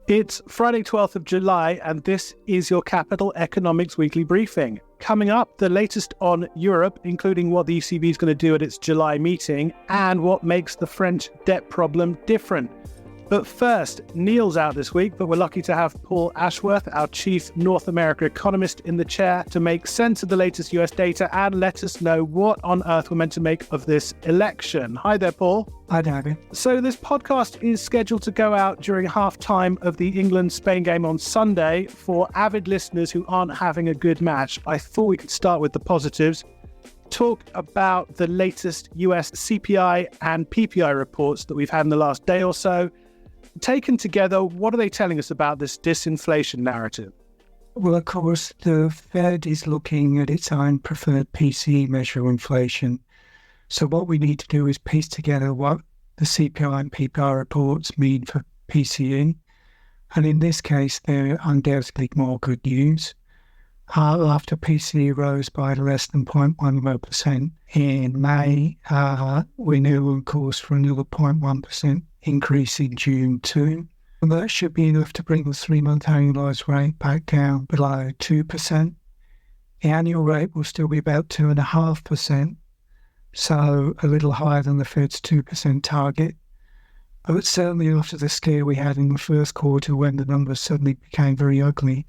It's Friday, 12th of July, and this is your Capital Economics Weekly Briefing. Coming up, the latest on Europe, including what the ECB is going to do at its July meeting and what makes the French debt problem different. But first, Neil's out this week, but we're lucky to have Paul Ashworth, our Chief North America Economist, in the chair to make sense of the latest US data and let us know what on earth we're meant to make of this election. Hi there, Paul. Hi, David. So this podcast is scheduled to go out during half-time of the England-Spain game on Sunday. For avid listeners who aren't having a good match, I thought we could start with the positives. Talk about the latest US CPI and PPI reports that we've had in the last day or so. Taken together, what are they telling us about this disinflation narrative? Well, of course, the Fed is looking at its own preferred PCE measure of inflation. So what we need to do is piece together what the CPI and PPI reports mean for PCE. And in this case, they're undoubtedly more good news. After PCE rose by less than 0.11% in May, we knew, of course, for another 0.1% increase in June too. And that should be enough to bring the 3-month annualised rate back down below 2%. The annual rate will still be about 2.5%, so a little higher than the Fed's 2% target. But certainly after the scare we had in the first quarter when the numbers suddenly became very ugly,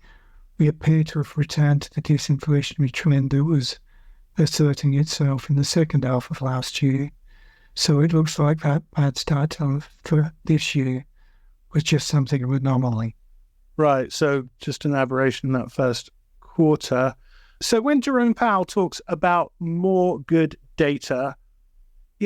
we appear to have returned to the disinflationary trend that was asserting itself in the second half of last year. So it looks like that bad start for this year was just something of an anomaly. Right, so just an aberration in that first quarter. So when Jerome Powell talks about more good data,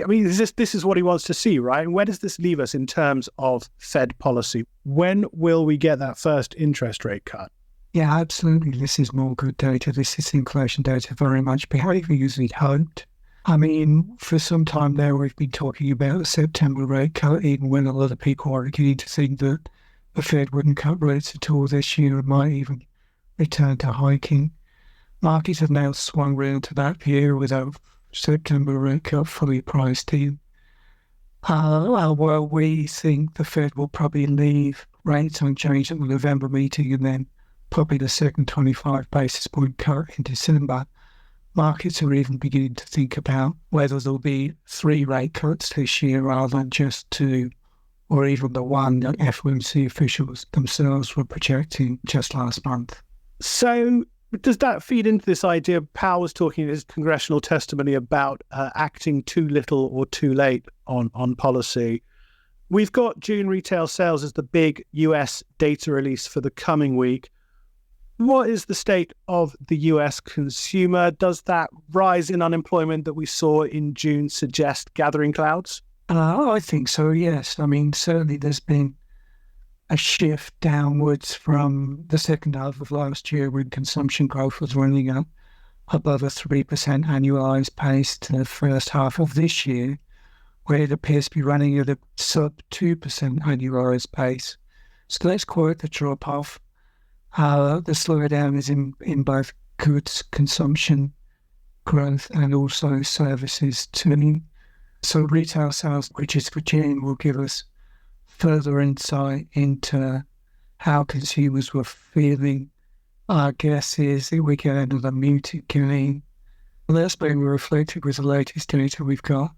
I mean, this is what he wants to see, right? And where does this leave us in terms of Fed policy? When will we get that first interest rate cut? Yeah, absolutely. This is more good data. This is inflation data, very much behaving as we'd hoped. I mean, for some time now, we've been talking about a September rate cut, even when a lot of people are beginning to think that the Fed wouldn't cut rates at all this year and might even return to hiking. Markets have now swung round to that view with a September rate cut fully priced in. Well, we think the Fed will probably leave rates unchanged at the November meeting and then probably the second 25 basis point cut in December. Markets are even beginning to think about whether there'll be 3 rate cuts this year rather than just 2, or even the one that FOMC officials themselves were projecting just last month. So does that feed into this idea? Powell was talking in his congressional testimony about acting too little or too late on policy. We've got June retail sales as the big US data release for the coming week. What is the state of the US consumer? Does that rise in unemployment that we saw in June suggest gathering clouds? I think so, yes. I mean, certainly there's been a shift downwards from the second half of last year when consumption growth was running up above a 3% annualised pace to the first half of this year, where it appears to be running at a sub 2% annualised pace. So that's quite the drop-off. The slowdown is in both goods consumption growth and also services too. So retail sales, which is for June, will give us further insight into how consumers were feeling. Our guess is that we get another muted gain. And that's been reflected with the latest data we've got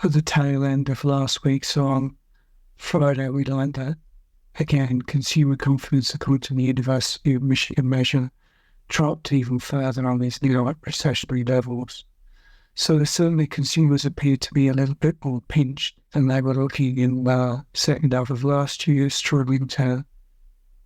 at the tail end of last week. So on Friday, we learned that again, consumer confidence, according to the University of Michigan measure, dropped even further on these new recessionary levels. So certainly consumers appear to be a little bit more pinched than they were looking in the second half of last year, struggling to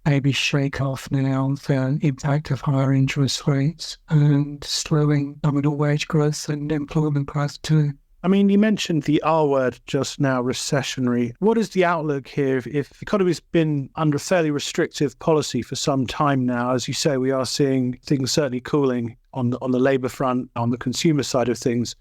maybe shake off now the impact of higher interest rates and slowing nominal wage growth and employment growth too. I mean, you mentioned the R word just now, recessionary. What is the outlook here if the economy's been under fairly restrictive policy for some time now? As you say, we are seeing things certainly cooling on the labour front, on the consumer side of things.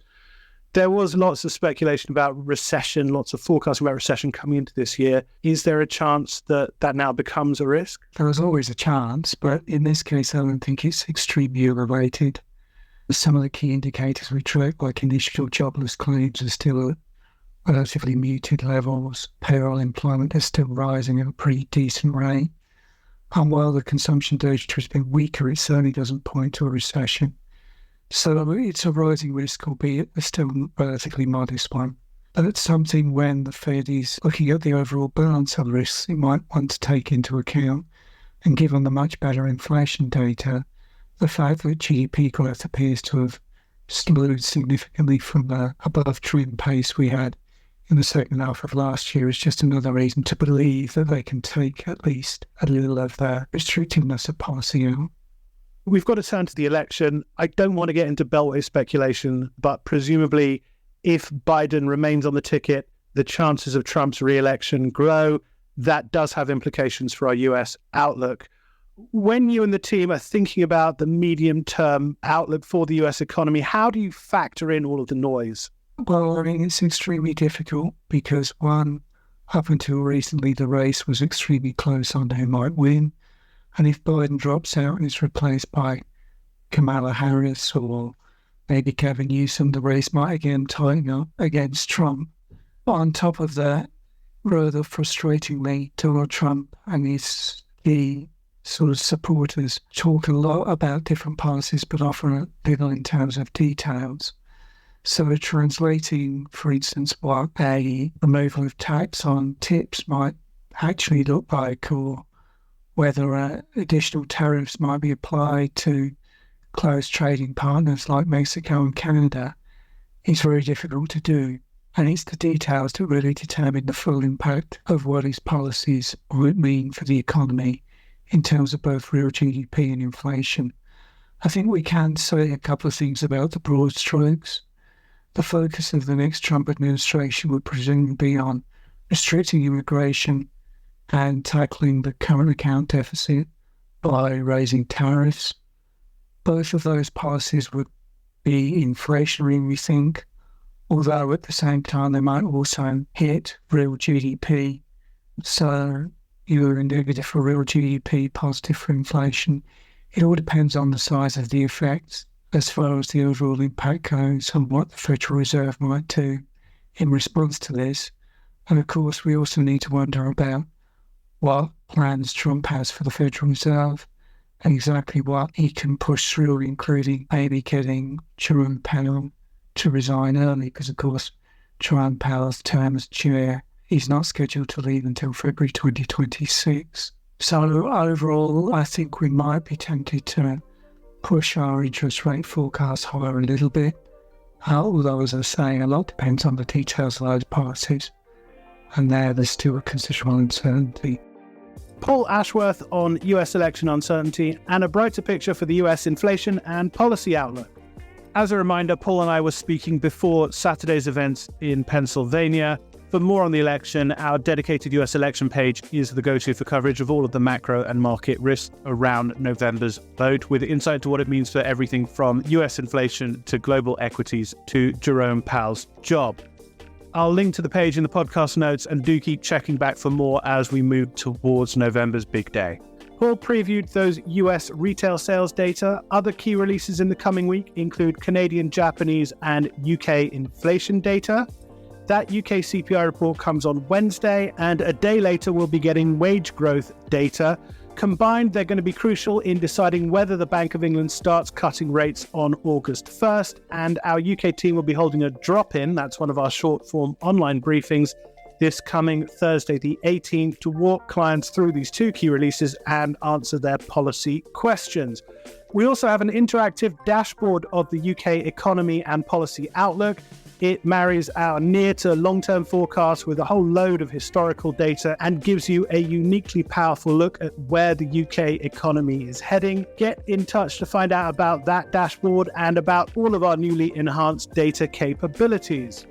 There was lots of speculation about recession, lots of forecasting about recession coming into this year. Is there a chance that now becomes a risk? There is always a chance, but in this case, I don't think it's extremely related. Some of the key indicators we track, like initial jobless claims, are still at relatively muted levels. Payroll employment is still rising at a pretty decent rate. And while the consumption data has been weaker, it certainly doesn't point to a recession. So it's a rising risk, albeit a still relatively modest one. But it's something when the Fed is looking at the overall balance of risks it might want to take into account. And given the much better inflation data, the fact that GDP growth appears to have slowed significantly from the above-trend pace we had in the second half of last year is just another reason to believe that they can take at least a little of the restrictiveness of policy out. We've got to turn to the election. I don't want to get into beltway speculation, but presumably if Biden remains on the ticket, the chances of Trump's re-election grow. That does have implications for our US outlook. When you and the team are thinking about the medium-term outlook for the US economy, how do you factor in all of the noise? Well, I mean, it's extremely difficult because, one, up until recently, the race was extremely close on who might win. And if Biden drops out and is replaced by Kamala Harris or maybe Gavin Newsom, the race might again tighten up against Trump. But on top of that, rather frustratingly, Donald Trump and his key sort of supporters talk a lot about different policies, but often little in terms of details. So translating, for instance, what a removal of tax on tips might actually look like, or whether additional tariffs might be applied to close trading partners like Mexico and Canada, is very difficult to do. And it's the details that really determine the full impact of what his policies would mean for the economy in terms of both real GDP and inflation. I think we can say a couple of things about the broad strokes. The focus of the next Trump administration would presumably be on restricting immigration and tackling the current account deficit by raising tariffs. Both of those policies would be inflationary, we think, although at the same time they might also hit real GDP. So you're negative for real GDP, positive for inflation. It all depends on the size of the effects as far as the overall impact goes and what the Federal Reserve might do in response to this. And of course, we also need to wonder about what plans Trump has for the Federal Reserve and exactly what he can push through, including maybe getting Jerome Powell to resign early, because of course Jerome Powell's term as chair is not scheduled to leave until February 2026. So overall, I think we might be tempted to push our interest rate forecast higher a little bit. Although, as I say, a lot depends on the details of those policies. And there's still a considerable uncertainty. Paul Ashworth on US election uncertainty and a brighter picture for the US inflation and policy outlook. As a reminder, Paul and I were speaking before Saturday's events in Pennsylvania. For more on the election, our dedicated US election page is the go-to for coverage of all of the macro and market risks around November's vote, with insight into what it means for everything from US inflation to global equities to Jerome Powell's job. I'll link to the page in the podcast notes, and do keep checking back for more as we move towards November's big day. Paul previewed those US retail sales data. Other key releases in the coming week include Canadian, Japanese, and UK inflation data. That UK CPI report comes on Wednesday, and a day later we'll be getting wage growth data. Combined, they're going to be crucial in deciding whether the Bank of England starts cutting rates on August 1st, and our UK team will be holding a drop-in, that's one of our short-form online briefings, this coming Thursday the 18th to walk clients through these two key releases and answer their policy questions. We also have an interactive dashboard of the UK economy and policy outlook. It marries our near to long-term forecast with a whole load of historical data and gives you a uniquely powerful look at where the UK economy is heading. Get in touch to find out about that dashboard and about all of our newly enhanced data capabilities.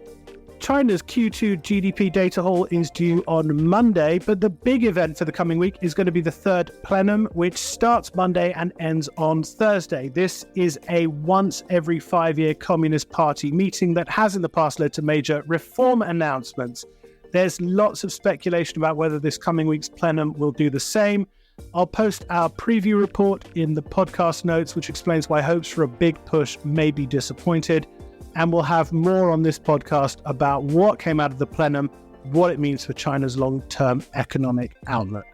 China's Q2 GDP data haul is due on Monday, but the big event for the coming week is going to be the third plenum, which starts Monday and ends on Thursday. This is a once every 5-year Communist Party meeting that has in the past led to major reform announcements. There's lots of speculation about whether this coming week's plenum will do the same. I'll post our preview report in the podcast notes, which explains why hopes for a big push may be disappointed. and we'll have more on this podcast about what came out of the plenum, what it means for China's long-term economic outlook.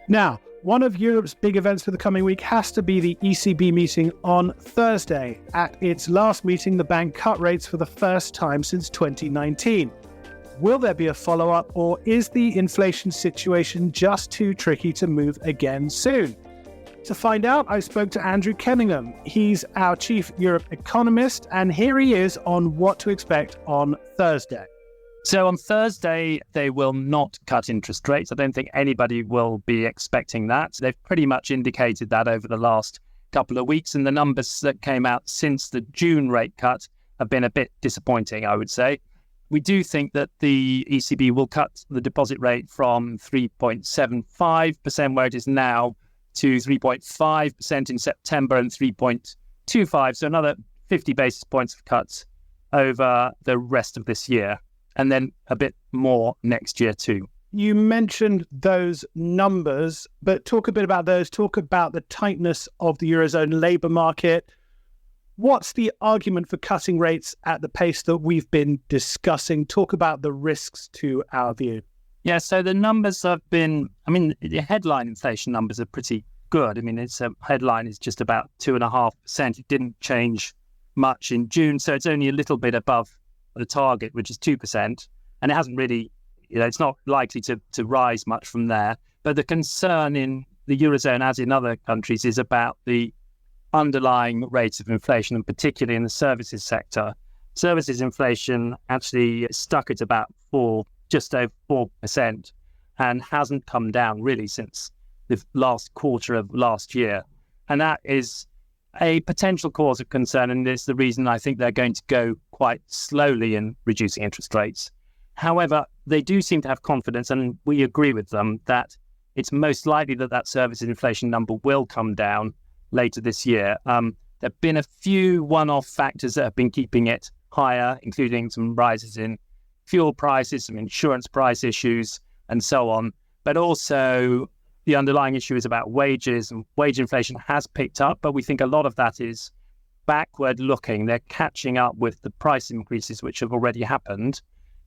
Now, one of Europe's big events for the coming week has to be the ECB meeting on Thursday. At its last meeting, the bank cut rates for the first time since 2019. Will there be a follow-up, or is the inflation situation just too tricky to move again soon? To find out, I spoke to Andrew Kenningham. He's our Chief Europe Economist, and here he is on what to expect on Thursday. So on Thursday, they will not cut interest rates. I don't think anybody will be expecting that. They've pretty much indicated that over the last couple of weeks, and the numbers that came out since the June rate cut have been a bit disappointing, I would say. We do think that the ECB will cut the deposit rate from 3.75%, where it is now, to 3.5% in September and 3.25%, so another 50 basis points of cuts over the rest of this year, and then a bit more next year too. You mentioned those numbers, but talk a bit about those. Talk about the tightness of the Eurozone labour market. What's the argument for cutting rates at the pace that we've been discussing? Talk about the risks to our view. Yeah, so the numbers have been, the headline inflation numbers are pretty good. Its headline is just about 2.5%. It didn't change much in June, so it's only a little bit above the target, which is 2%. And it hasn't really, it's not likely to rise much from there. But the concern in the Eurozone, as in other countries, is about the underlying rates of inflation, and particularly in the services sector. Services inflation actually stuck at about just over 4%, and hasn't come down really since the last quarter of last year. And that is a potential cause of concern, and it's the reason I think they're going to go quite slowly in reducing interest rates. However, they do seem to have confidence, and we agree with them, that it's most likely that services inflation number will come down later this year. There have been a few one-off factors that have been keeping it higher, including some rises in fuel prices, some insurance price issues, and so on. But also the underlying issue is about wages, and wage inflation has picked up, but we think a lot of that is backward looking. They're catching up with the price increases which have already happened.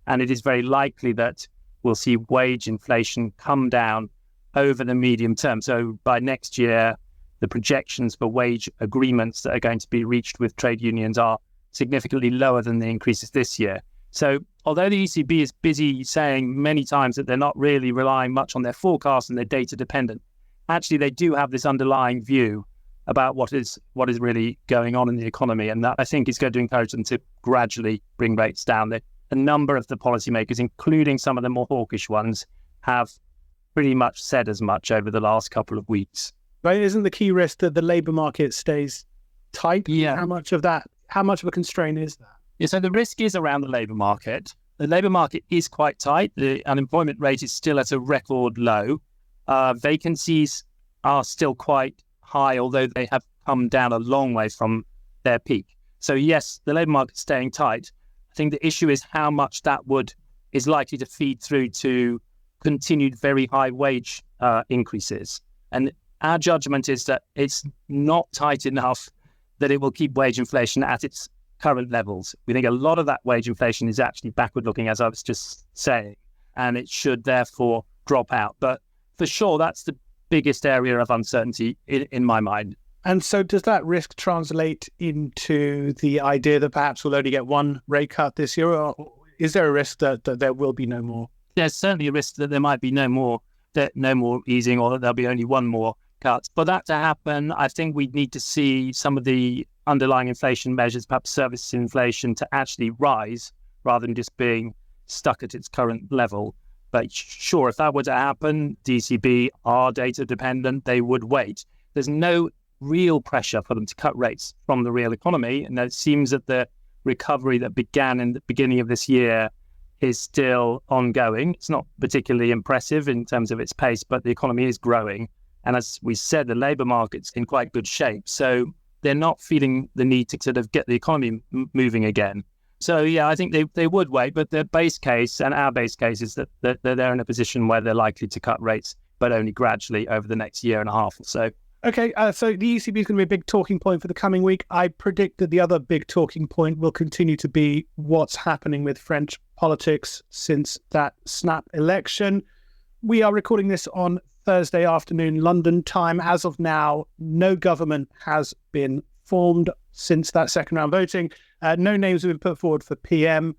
And it is very likely that we'll see wage inflation come down over the medium term. So by next year, the projections for wage agreements that are going to be reached with trade unions are significantly lower than the increases this year. So although the ECB is busy saying many times that they're not really relying much on their forecasts and they're data dependent, actually they do have this underlying view about what is really going on in the economy. And that, I think, is going to encourage them to gradually bring rates down. A number of the policymakers, including some of the more hawkish ones, have pretty much said as much over the last couple of weeks. Right? Isn't the key risk that the labour market stays tight? Yeah. How much of a constraint is that? Yeah, so the risk is around the labour market. The labour market is quite tight. The unemployment rate is still at a record low. Vacancies are still quite high, although they have come down a long way from their peak. So yes, the labour market's staying tight. I think the issue is how much that is likely to feed through to continued very high wage increases. And our judgment is that it's not tight enough that it will keep wage inflation at its current levels. We think a lot of that wage inflation is actually backward looking, as I was just saying, and it should therefore drop out. But for sure, that's the biggest area of uncertainty in my mind. And so does that risk translate into the idea that perhaps we'll only get one rate cut this year, or is there a risk that there will be no more? There's certainly a risk that there might be no more easing, or that there'll be only one more cut. For that to happen, I think we'd need to see some of the underlying inflation measures, perhaps services inflation, to actually rise rather than just being stuck at its current level. But sure, if that were to happen, ECB are data dependent, they would wait. There's no real pressure for them to cut rates from the real economy. And it seems that the recovery that began in the beginning of this year is still ongoing. It's not particularly impressive in terms of its pace, but the economy is growing. And as we said, the labour market's in quite good shape. So they're not feeling the need to sort of get the economy moving again. So, yeah, I think they would wait. But their base case and our base case is that they're in a position where they're likely to cut rates, but only gradually over the next year and a half or so. Okay, so the ECB is going to be a big talking point for the coming week. I predict that the other big talking point will continue to be what's happening with French politics since that snap election. We are recording this on Thursday afternoon, London time. As of now, no government has been formed since that second round voting. No names have been put forward for PM.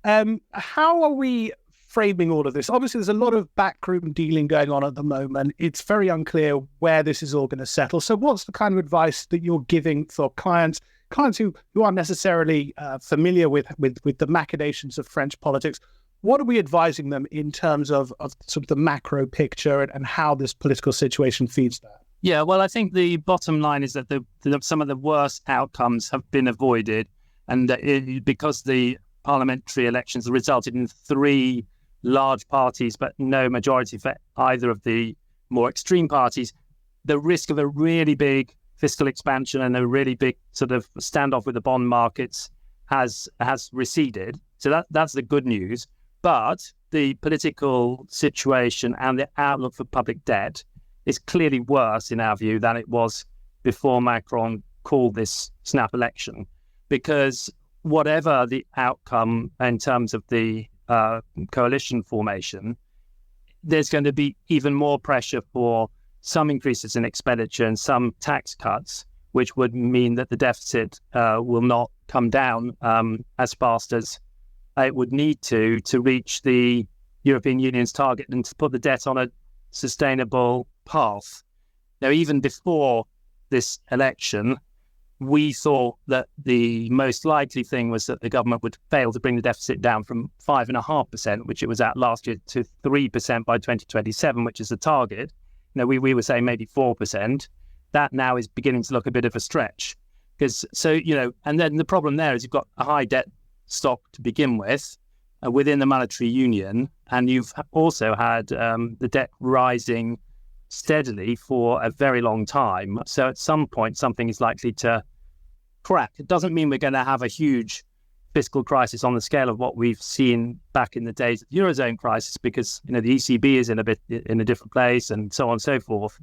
How are we framing all of this? Obviously, there's a lot of backroom dealing going on at the moment. It's very unclear where this is all going to settle. So what's the kind of advice that you're giving for clients who aren't necessarily familiar with the machinations of French politics? What are we advising them in terms of sort of the macro picture and how this political situation feeds that? Yeah, well, I think the bottom line is that some of the worst outcomes have been avoided. And because the parliamentary elections resulted in 3 large parties, but no majority for either of the more extreme parties, the risk of a really big fiscal expansion and a really big sort of standoff with the bond markets has receded. So that's the good news. But the political situation and the outlook for public debt is clearly worse, in our view, than it was before Macron called this snap election. Because whatever the outcome in terms of the coalition formation, there's going to be even more pressure for some increases in expenditure and some tax cuts, which would mean that the deficit will not come down as fast as it would need to reach the European Union's target and to put the debt on a sustainable path. Now, even before this election, we thought that the most likely thing was that the government would fail to bring the deficit down from 5.5%, which it was at last year, to 3% by 2027, which is the target. We were saying maybe 4%. That now is beginning to look a bit of a stretch. And then the problem there is you've got a high debt stock to begin with within the monetary union, and you've also had the debt rising steadily for a very long time. So at some point, something is likely to crack. It doesn't mean we're going to have a huge fiscal crisis on the scale of what we've seen back in the days of the Eurozone crisis, because the ECB is in a different place and so on and so forth.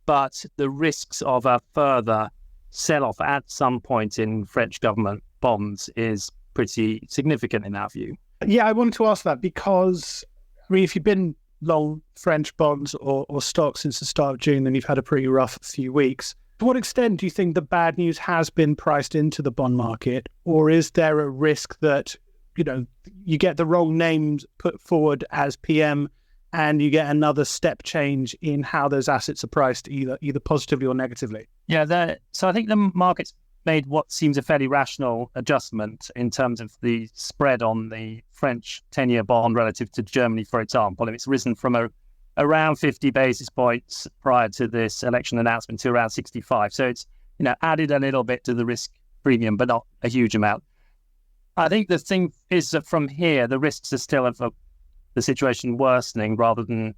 But the risks of a further sell-off at some point in French government bonds is pretty significant in our view. Yeah, I wanted to ask that because, if you've been long French bonds or stocks since the start of June, then you've had a pretty rough few weeks. To what extent do you think the bad news has been priced into the bond market, or is there a risk that, you get the wrong names put forward as PM and you get another step change in how those assets are priced, either positively or negatively? Yeah, so I think the market's made what seems a fairly rational adjustment in terms of the spread on the French 10-year bond relative to Germany, for example. And it's risen from around 50 basis points prior to this election announcement to around 65. So it's added a little bit to the risk premium, but not a huge amount. I think the thing is that from here, the risks are still of the situation worsening rather than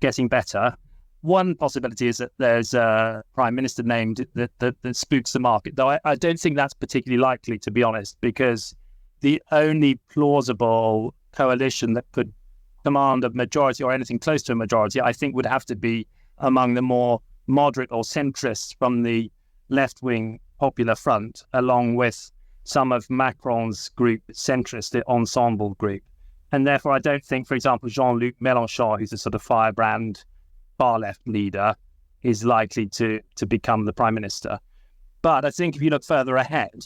getting better. One possibility is that there's a prime minister named that spooks the market, though I don't think that's particularly likely, to be honest, because the only plausible coalition that could command a majority or anything close to a majority, I think would have to be among the more moderate or centrists from the left-wing Popular Front, along with some of Macron's group, centrist, the Ensemble group. And therefore, I don't think, for example, Jean-Luc Mélenchon, who's a sort of firebrand far-left leader, is likely to become the prime minister. But I think if you look further ahead,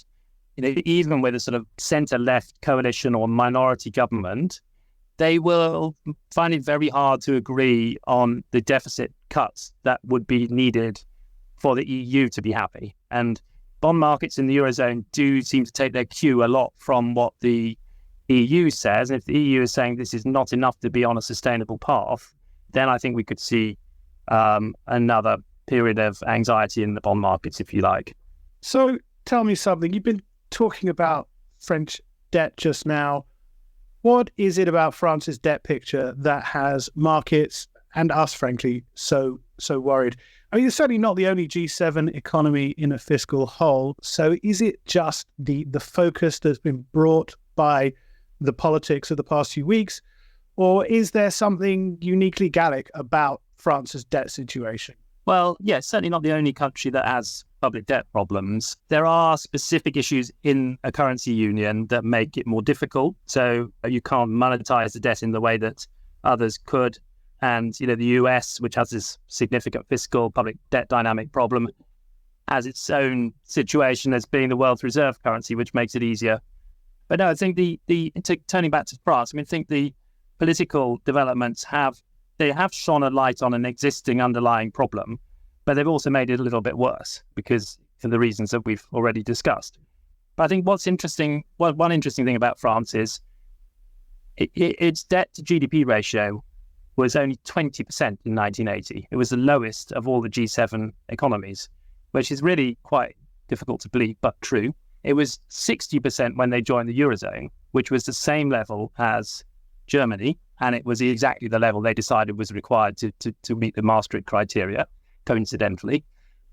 even with a sort of centre-left coalition or minority government, they will find it very hard to agree on the deficit cuts that would be needed for the EU to be happy. And bond markets in the Eurozone do seem to take their cue a lot from what the EU says. And if the EU is saying this is not enough to be on a sustainable path, then I think we could see another period of anxiety in the bond markets, if you like. So tell me something. You've been talking about French debt just now. What is it about France's debt picture that has markets and us, frankly, so worried? I mean, it's certainly not the only G7 economy in a fiscal hole. So is it just the focus that's been brought by the politics of the past few weeks? Or is there something uniquely Gallic about France's debt situation? Well, yeah, certainly not the only country that has public debt problems. There are specific issues in a currency union that make it more difficult. So you can't monetize the debt in the way that others could. And, the US, which has this significant fiscal public debt dynamic problem, has its own situation as being the world's reserve currency, which makes it easier. But no, I think turning back to France, I think the political developments have shone a light on an existing underlying problem, but they've also made it a little bit worse because for the reasons that we've already discussed. But I think one interesting thing about France is its debt to GDP ratio was only 20% in 1980. It was the lowest of all the G7 economies, which is really quite difficult to believe, but true. It was 60% when they joined the Eurozone, which was the same level as Germany, and it was exactly the level they decided was required to meet the Maastricht criteria, coincidentally.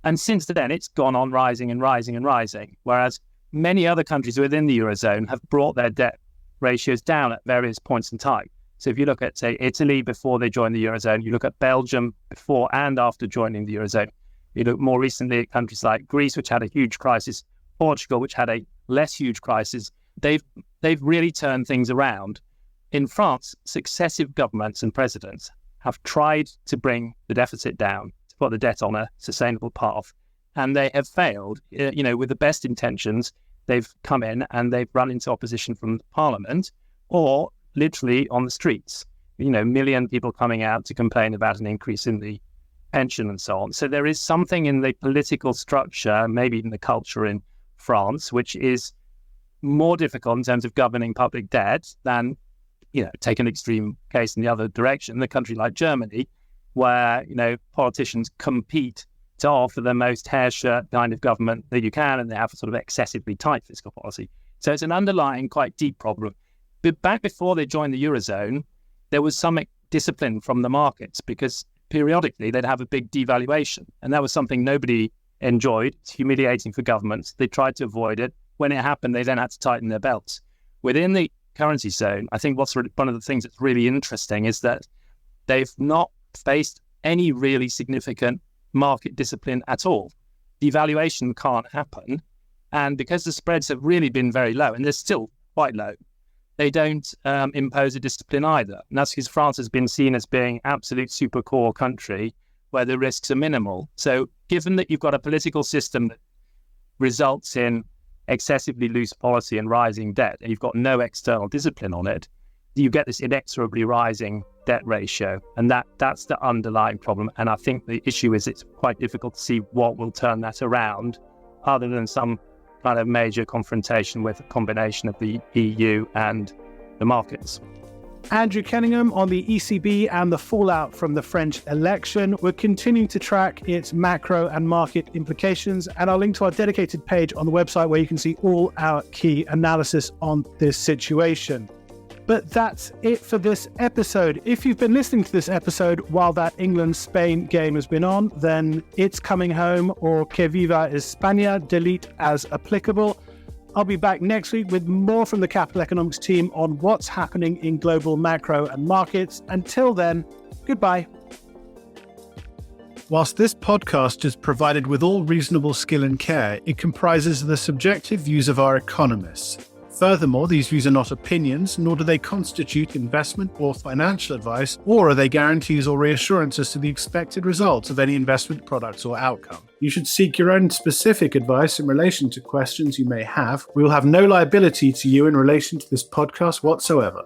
And since then, it's gone on rising and rising and rising, whereas many other countries within the Eurozone have brought their debt ratios down at various points in time. So if you look at, say, Italy before they joined the Eurozone, you look at Belgium before and after joining the Eurozone, you look more recently at countries like Greece, which had a huge crisis, Portugal, which had a less huge crisis, they've really turned things around. In France, successive governments and presidents have tried to bring the deficit down, to put the debt on a sustainable path, and they have failed. With the best intentions, they've come in and they've run into opposition from Parliament or literally on the streets. Million people coming out to complain about an increase in the pension and so on. So there is something in the political structure, maybe in the culture in France, which is more difficult in terms of governing public debt than, take an extreme case in the other direction, a country like Germany, where, politicians compete to offer the most hair shirt kind of government that you can, and they have a sort of excessively tight fiscal policy. So it's an underlying quite deep problem. But back before they joined the Eurozone, there was some discipline from the markets because periodically they'd have a big devaluation. And that was something nobody enjoyed. It's humiliating for governments. They tried to avoid it. When it happened, they then had to tighten their belts. Within the currency zone, I think one of the things that's really interesting is that they've not faced any really significant market discipline at all. Devaluation can't happen. And because the spreads have really been very low, and they're still quite low, they don't impose a discipline either. And that's because France has been seen as being absolute super core country where the risks are minimal. So given that you've got a political system that results in excessively loose policy and rising debt, and you've got no external discipline on it, you get this inexorably rising debt ratio. And that's the underlying problem. And I think the issue is it's quite difficult to see what will turn that around other than some kind of major confrontation with a combination of the EU and the markets. Andrew Kenningham on the ECB and the fallout from the French election. We're continuing to track its macro and market implications, and I'll link to our dedicated page on the website where you can see all our key analysis on this situation. But that's it for this episode. If you've been listening to this episode while that England-Spain game has been on, then it's coming home, or Que Viva España, delete as applicable. I'll be back next week with more from the Capital Economics team on what's happening in global macro and markets. Until then, goodbye. Whilst this podcast is provided with all reasonable skill and care, it comprises the subjective views of our economists. Furthermore, these views are not opinions, nor do they constitute investment or financial advice, or are they guarantees or reassurances to the expected results of any investment product or outcome. You should seek your own specific advice in relation to questions you may have. We will have no liability to you in relation to this podcast whatsoever.